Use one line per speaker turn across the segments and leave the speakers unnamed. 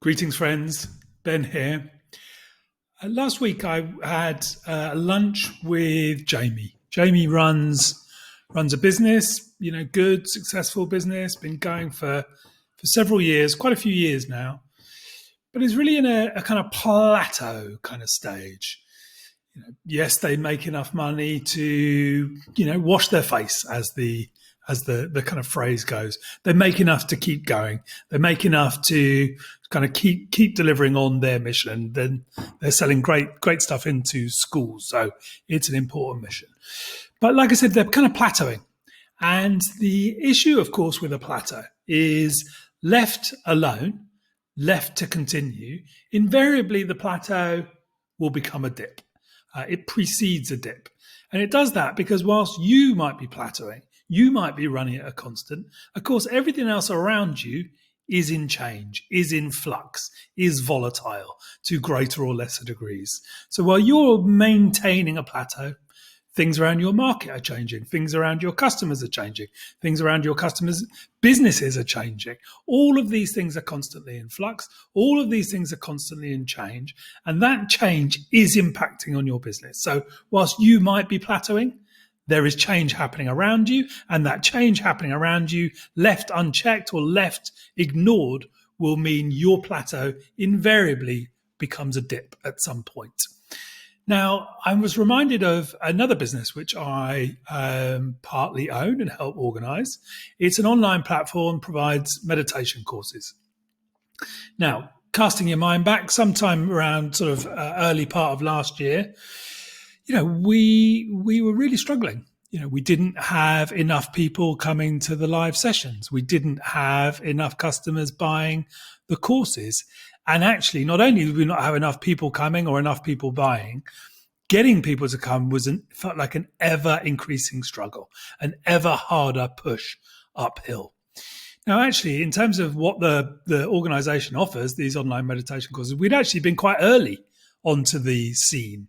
Greetings, friends. Ben here. Last week I had lunch with Jamie. Jamie runs a business, good, successful business, been going for several years, quite a few years now, but is really in a kind of plateau kind of stage. Yes, they make enough money to, wash their face, as the kind of phrase goes. They make enough to keep going. They make enough to kind of keep delivering on their mission. Then they're selling great stuff into schools. So it's an important mission. But like I said, they're kind of plateauing. And the issue, of course, with a plateau is left alone, left to continue. Invariably, the plateau will become a dip. It precedes a dip. And it does that because whilst you might be plateauing, you might be running at a constant. Of course, everything else around you is in change, is in flux, is volatile to greater or lesser degrees. So while you're maintaining a plateau, things around your market are changing. Things around your customers are changing. Things around your customers' businesses are changing. All of these things are constantly in flux. All of these things are constantly in change. And that change is impacting on your business. So whilst you might be plateauing, there is change happening around you. And that change happening around you, left unchecked or left ignored, will mean your plateau invariably becomes a dip at some point. Now, I was reminded of another business which I partly own and help organize. It's an online platform, provides meditation courses. Now, casting your mind back sometime around sort of early part of last year, we were really struggling. We didn't have enough people coming to the live sessions. We didn't have enough customers buying the courses. And actually, not only did we not have enough people coming or enough people buying, getting people to come felt like an ever increasing struggle, an ever harder push uphill. Now, actually, in terms of what the organization offers, these online meditation courses, we'd actually been quite early onto the scene.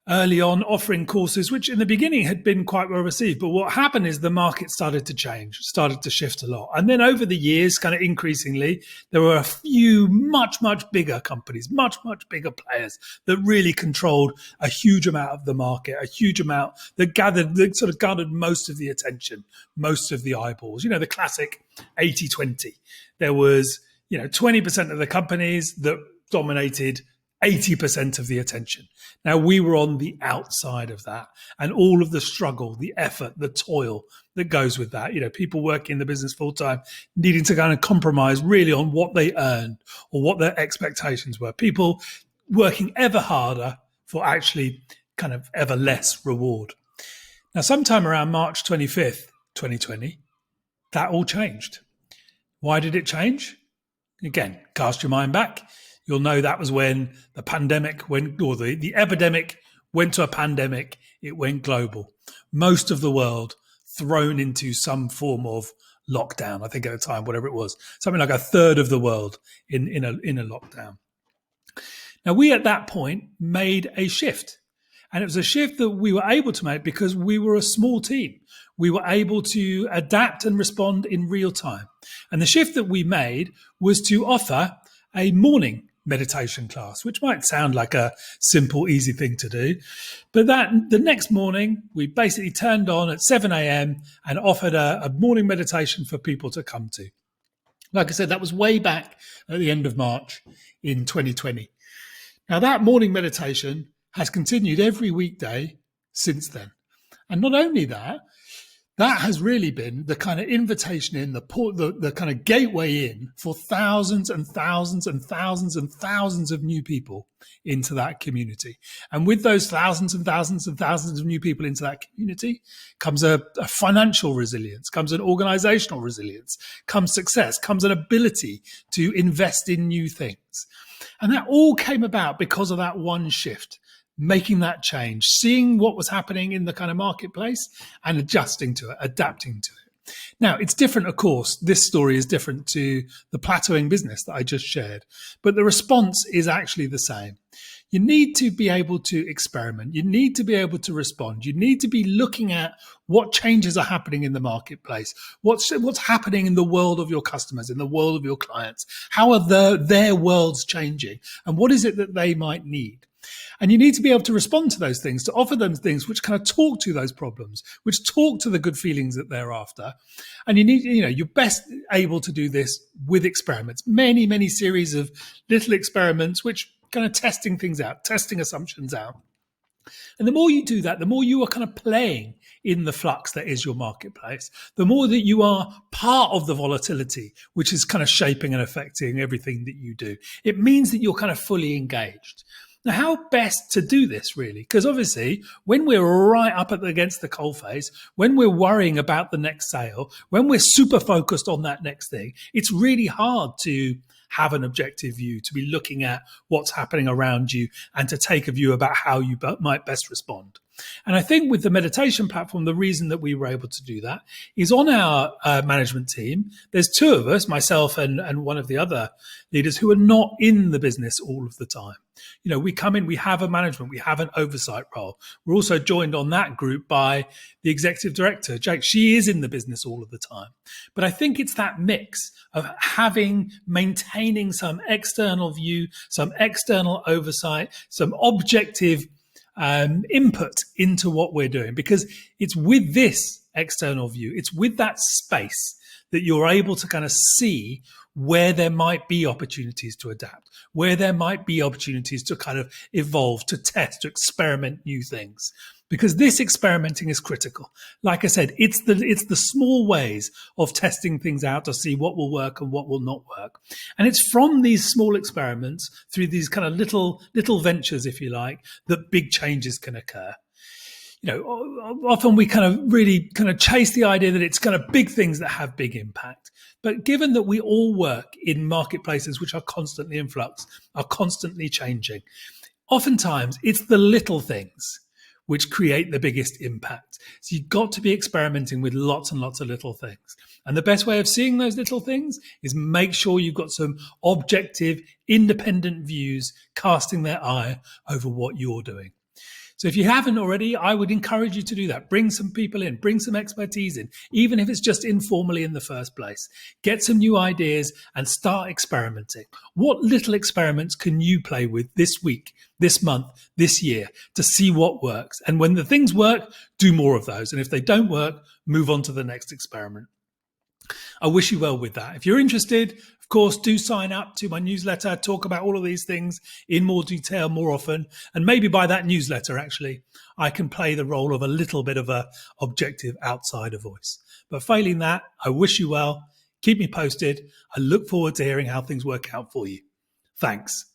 Early on, offering courses, which in the beginning had been quite well received. But what happened is the market started to change, started to shift a lot. And then over the years, kind of increasingly, there were a few much bigger companies, much bigger players that really controlled a huge amount of the market, a huge amount that garnered most of the attention, most of the eyeballs. The classic 80-20. There was, 20% of the companies that dominated 80% of the attention. Now, we were on the outside of that, and all of the struggle, the effort, the toil that goes with that. People working in the business full time, needing to kind of compromise really on what they earned or what their expectations were. People working ever harder for actually kind of ever less reward. Now, sometime around March 25th, 2020, that all changed. Why did it change? Again, cast your mind back. You'll know that was when the pandemic went, or the epidemic went to a pandemic. It went global. Most of the world thrown into some form of lockdown. I think at the time, whatever it was, something like a third of the world in a lockdown. Now, we at that point made a shift. And it was a shift that we were able to make because we were a small team. We were able to adapt and respond in real time. And the shift that we made was to offer a morning meditation class, which might sound like a simple, easy thing to do. But the next morning, we basically turned on at 7 a.m. and offered a morning meditation for people to come to. Like I said, that was way back at the end of March in 2020. Now, that morning meditation has continued every weekday since then. And not only that, that has really been the kind of invitation in, the kind of gateway in for thousands and thousands and thousands and thousands of new people into that community. And with those thousands and thousands and thousands of new people into that community comes a financial resilience, comes an organizational resilience, comes success, comes an ability to invest in new things. And that all came about because of that one shift. Making that change, seeing what was happening in the kind of marketplace and adjusting to it, adapting to it. Now, it's different, of course. This story is different to the plateauing business that I just shared, but the response is actually the same. You need to be able to experiment. You need to be able to respond. You need to be looking at what changes are happening in the marketplace, what's happening in the world of your customers, in the world of your clients. How are their worlds changing, and what is it that they might need? And you need to be able to respond to those things, to offer them things which kind of talk to those problems, which talk to the good feelings that they're after. And you're best able to do this with experiments, many, many series of little experiments, which kind of testing things out, testing assumptions out. And the more you do that, the more you are kind of playing in the flux that is your marketplace, the more that you are part of the volatility, which is kind of shaping and affecting everything that you do. It means that you're kind of fully engaged. Now, how best to do this, really? Because obviously, when we're right up against the coalface, when we're worrying about the next sale, when we're super focused on that next thing, it's really hard to have an objective view, to be looking at what's happening around you and to take a view about how you might best respond. And I think with the meditation platform, the reason that we were able to do that is on our management team, there's two of us, myself and one of the other leaders, who are not in the business all of the time. We come in, we have a management, we have an oversight role. We're also joined on that group by the executive director, Jake. She is in the business all of the time. But I think it's that mix of maintaining some external view, some external oversight, some objective input into what we're doing, because it's with this external view, it's with that space that you're able to kind of see where there might be opportunities to adapt, where there might be opportunities to kind of evolve, to test, to experiment new things. Because this experimenting is critical. Like I said, it's the small ways of testing things out to see what will work and what will not work. And it's from these small experiments, through these kind of little ventures, if you like, that big changes can occur. Often we kind of really kind of chase the idea that it's kind of big things that have big impact. But given that we all work in marketplaces which are constantly in flux, are constantly changing, oftentimes it's the little things which create the biggest impact. So you've got to be experimenting with lots and lots of little things. And the best way of seeing those little things is make sure you've got some objective, independent views casting their eye over what you're doing. So if you haven't already, I would encourage you to do that. Bring some people in, bring some expertise in, even if it's just informally in the first place. Get some new ideas and start experimenting. What little experiments can you play with this week, this month, this year to see what works? And when the things work, do more of those. And if they don't work, move on to the next experiment. I wish you well with that. If you're interested, of course, do sign up to my newsletter. Talk about all of these things in more detail more often. And maybe by that newsletter, actually, I can play the role of a little bit of a objective outsider voice. But failing that, I wish you well. Keep me posted. I look forward to hearing how things work out for you. Thanks.